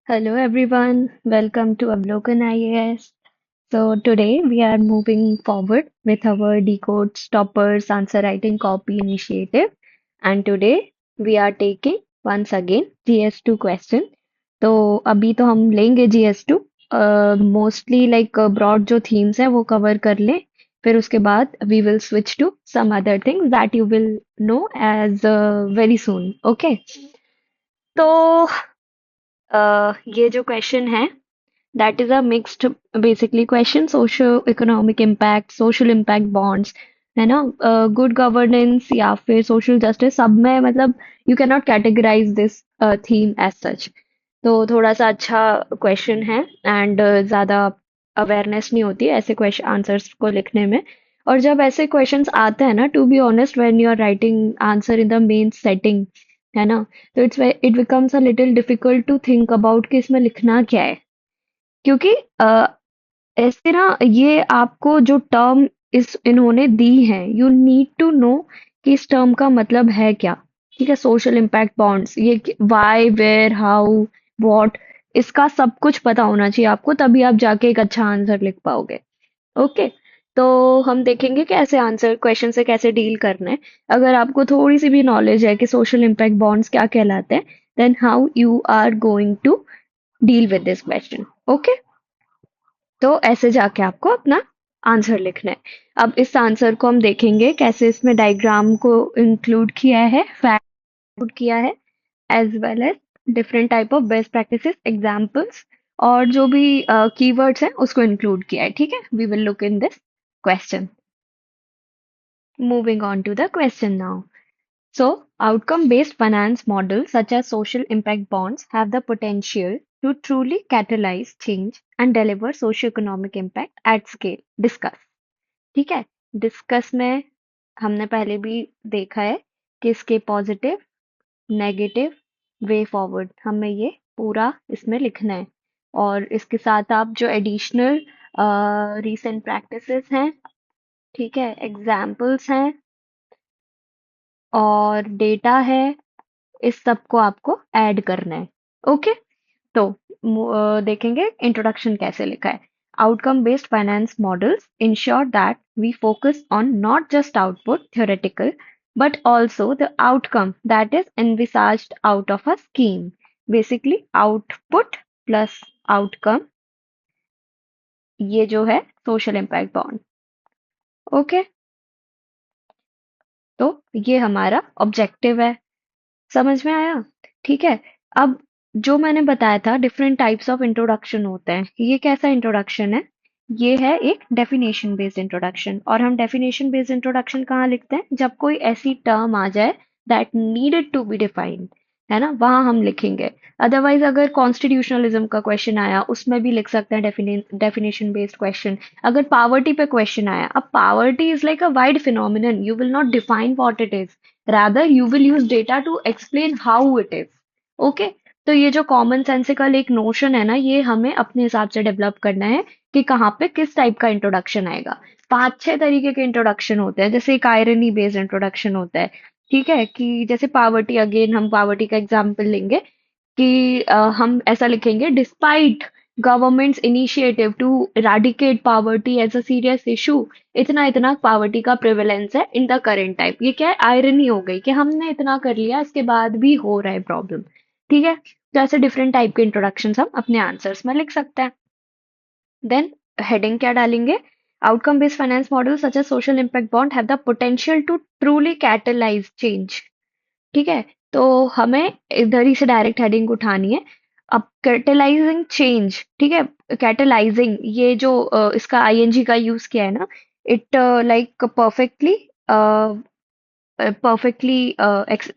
Hello everyone, welcome to Avlokan IAS. So today we are moving forward with our Decode Stoppers Answer Writing Copy initiative, and today we are taking once again GS2 question. तो अभी तो हम लेंगे GS2, mostly like broad जो themes है वो cover कर लें, फिर उसके बाद we will switch to some other things that you will know as very soon. Okay, तो ये जो क्वेश्चन है that is a mixed basically question socio economic impact social impact bonds है ना good governance या फिर social justice सब में मतलब you cannot categorize this theme as such तो थोड़ा सा अच्छा क्वेश्चन है एंड ज्यादा अवेयरनेस नहीं होती है ऐसे क्वेश्चन आंसर्स को लिखने में और जब ऐसे क्वेश्चंस आते हैं ना to be honest when you are writing answer in the main setting है ना तो it becomes a little difficult to think about कि इसमें लिखना क्या है क्योंकि ऐसे ना ये आपको जो टर्म इस इन्होंने दी है यू नीड टू नो कि इस टर्म का मतलब है क्या। ठीक है, सोशल इम्पैक्ट बॉन्ड्स ये वाई वेयर हाउ व्हाट इसका सब कुछ पता होना चाहिए आपको, तभी आप जाके एक अच्छा आंसर लिख पाओगे। ओके, तो हम देखेंगे कि ऐसे आंसर क्वेश्चन से कैसे डील करना है। अगर आपको थोड़ी सी भी नॉलेज है कि सोशल इम्पैक्ट बॉन्ड्स क्या कहलाते हैं, then how you are going to deal with this question. Okay, तो ऐसे जाके आपको अपना आंसर लिखना है। अब इस आंसर को हम देखेंगे कैसे इसमें डायग्राम को इंक्लूड किया है, फैक्ट इंक्लूड किया है, as well as different type of best practices examples और जो भी कीवर्ड्स हैं उसको इंक्लूड किया है। ठीक है, we will look in this question. Moving on to the question now. So, outcome-based finance models such as social impact bonds have the potential to truly catalyze change and deliver socio-economic impact at scale. Discuss. ठीक है, discuss में हमने पहले भी देखा है कि इसके पॉजिटिव नेगेटिव वे फॉरवर्ड हमें ये पूरा इसमें लिखना है और इसके साथ आप जो एडिशनल रीसेंट प्रैक्टिसेस हैं, ठीक है, एग्जाम्पल्स हैं और डेटा है, इस सब को आपको ऐड करना है। ओके, तो देखेंगे इंट्रोडक्शन कैसे लिखा है। Outcome based finance models ensure that we focus on not just output theoretical but also the outcome that is envisaged out of a scheme. Basically output plus outcome, ये जो है सोशल इम्पैक्ट बॉन्ड। ओके, तो ये हमारा objective है, समझ में आया? ठीक है, अब जो मैंने बताया था डिफरेंट टाइप्स ऑफ इंट्रोडक्शन होते हैं, ये कैसा इंट्रोडक्शन है? ये है एक डेफिनेशन बेस्ड इंट्रोडक्शन। और हम डेफिनेशन बेस्ड इंट्रोडक्शन कहाँ लिखते हैं? जब कोई ऐसी टर्म आ जाए that needed to be defined, है ना, वहां हम लिखेंगे। अदरवाइज अगर कॉन्स्टिट्यूशनलिज्म का क्वेश्चन आया उसमें भी लिख सकते हैं डेफिनेशन बेस्ड क्वेश्चन। अगर पावर्टी पे क्वेश्चन आया, अब poverty is like a wide phenomenon, you will not define what it is, rather you will use data to explain how it is. Okay, तो ये जो कॉमन सेंसिकल एक notion है ना, ये हमें अपने हिसाब से डेवलप करना है कि कहाँ पे किस टाइप का इंट्रोडक्शन आएगा। पांच छह तरीके के इंट्रोडक्शन होते हैं, जैसे एक आयरनी बेस्ड इंट्रोडक्शन होता है। ठीक है, कि जैसे पावर्टी, अगेन हम पावर्टी का एग्जाम्पल लेंगे कि हम ऐसा लिखेंगे, despite government's initiative to eradicate poverty as a serious issue, इतना इतना पावर्टी का प्रिवेलेंस है इन द करेंट टाइप। ये क्या है? आयरनी हो गई कि हमने इतना कर लिया इसके बाद भी हो रहा है प्रॉब्लम। ठीक है, तो ऐसे डिफरेंट टाइप के इंट्रोडक्शन हम अपने आंसर्स में लिख सकते हैं। देन हेडिंग क्या डालेंगे? Outcome based finance model such as social impact bond have the potential to truly catalyse change. ठीक है, तो हमें इधर ही से डायरेक्ट हेडिंग उठानी है। अब कैटलाइजिंग चेंज, ठीक है, कैटलाइजिंग ये जो इसका आईएनजी का यूज किया है ना, it like perfectly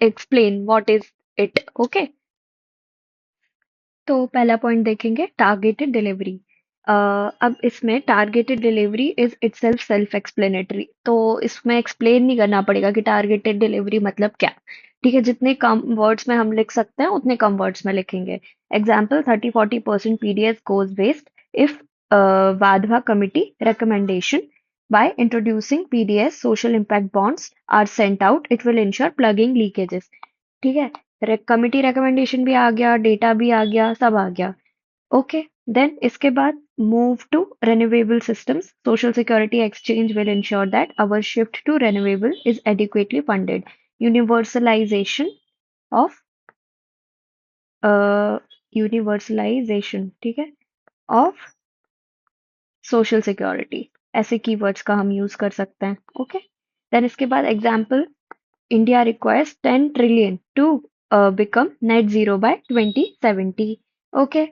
explain what is it. Okay, तो पहला पॉइंट देखेंगे टारगेटेड डिलीवरी। अब इसमें targeted delivery is itself self explanatory, तो इसमें एक्सप्लेन नहीं करना पड़ेगा कि टारगेटेड डिलीवरी मतलब क्या। ठीक है, जितने कम वर्ड्स में हम लिख सकते हैं उतने कम वर्ड्स में लिखेंगे। Example 30-40% PDF goes waste if Wadhwa committee recommendation by introducing PDS social impact bonds are sent out, it will ensure plugging leakages। ठीक है, कमिटी रिकमेंडेशन भी आ गया, डेटा भी आ गया, सब आ गया। ओके, देन इसके बाद move to renewable systems. Social Security Exchange will ensure that our shift to renewable is adequately funded. Universalization of universalization, ठीक है, ऑफ सोशल सिक्योरिटी, ऐसे कीवर्ड्स का हम यूज कर सकते हैं। ओके, देन इसके बाद example, India requires 10 trillion to become net zero by 2070. Okay,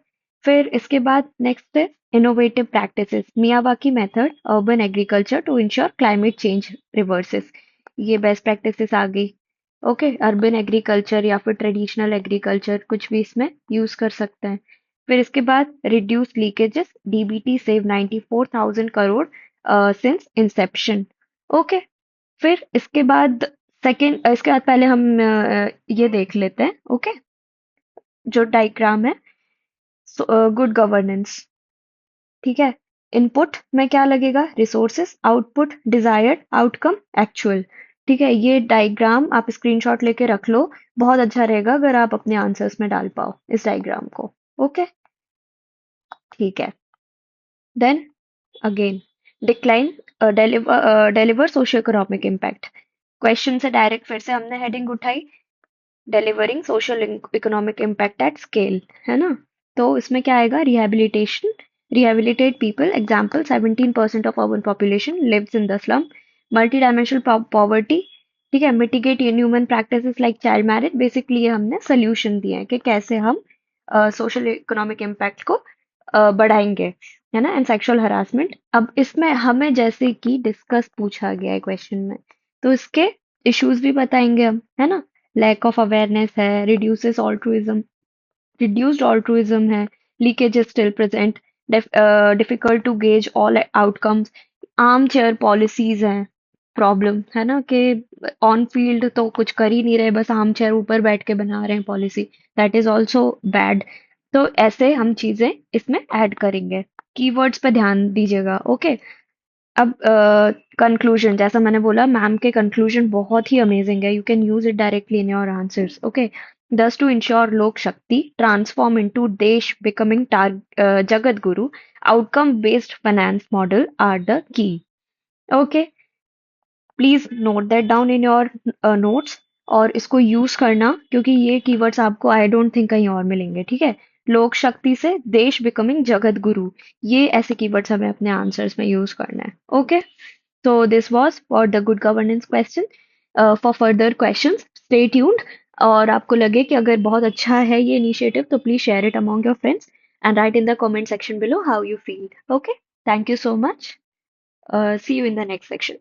फिर इसके बाद नेक्स्ट है innovative practices, Miyawaki method, urban agriculture to ensure climate change reverses. ये बेस्ट प्रैक्टिसेस आ गई। ओके, अर्बन एग्रीकल्चर या फिर ट्रेडिशनल एग्रीकल्चर, कुछ भी इसमें यूज कर सकते हैं। फिर इसके बाद reduce leakages, DBT save 94,000 crore since Inception. Okay, फिर इसके बाद सेकंड, इसके बाद पहले हम ये देख लेते हैं। ओके, जो डायग्राम है गुड गवर्नेंस, ठीक है। इनपुट में क्या लगेगा, resources, output desired, outcome actual. ठीक है, ये डायग्राम आप स्क्रीनशॉट लेके रख लो, बहुत अच्छा रहेगा अगर आप अपने आंसर्स में डाल पाओ इस डायग्राम को। ओके, ठीक है। Then again decline, deliver socio economic impact. Question से डायरेक्ट फिर से हमने हेडिंग उठाई, delivering social economic impact at scale, है ना। तो इसमें क्या आएगा, rehabilitation, rehabilitate people, example 17% of urban population lives in the slum, multi dimensional poverty, ठीक है, mitigate inhuman practices like child marriage. Basically ये हमने सोल्यूशन दिए हैं कि कैसे हम सोशल इकोनॉमिक इम्पैक्ट को बढ़ाएंगे, है ना। एंड सेक्सुअल हरासमेंट, अब इसमें हमें जैसे कि डिस्कस पूछा गया है क्वेश्चन में, तो इसके इश्यूज भी बताएंगे हम, है ना। लैक ऑफ अवेयरनेस है, रिड्यूस्ड ऑल्ट्रुइज्म है, leakage is still present, difficult to gauge all outcomes, armchair policies हैं, प्रॉब्लम है ना कि ऑन फील्ड तो कुछ कर ही नहीं रहे, बस आर्म चेयर ऊपर बैठ के बना रहे हैं policy, that is also bad. तो ऐसे हम चीजें इसमें ऐड करेंगे, कीवर्ड्स पे ध्यान दीजिएगा। ओके, अब कंक्लूजन, जैसा मैंने बोला, मैम के कंक्लूजन बहुत ही अमेजिंग है, you can use it directly in your answers. Okay, thus to ensure Lok Shakti, transform into desh becoming jagat guru, outcome based finance model are the key. Okay, please note that down in your notes, और इसको use करना, क्योंकि ये keywords आपको I don't think कहीं और मिलेंगे। ठीक है, लोक शक्ति से देश बिकमिंग जगत गुरु, ये ऐसे कीवर्ड्स हमें अपने आंसर्स में यूज करना है। Okay, so this was for the good governance question. For further questions, stay tuned. और आपको लगे कि अगर बहुत अच्छा है ये इनिशिएटिव, तो please share it among your friends and right in the comment section below how you feel. Okay, thank you so much. See you in the next section.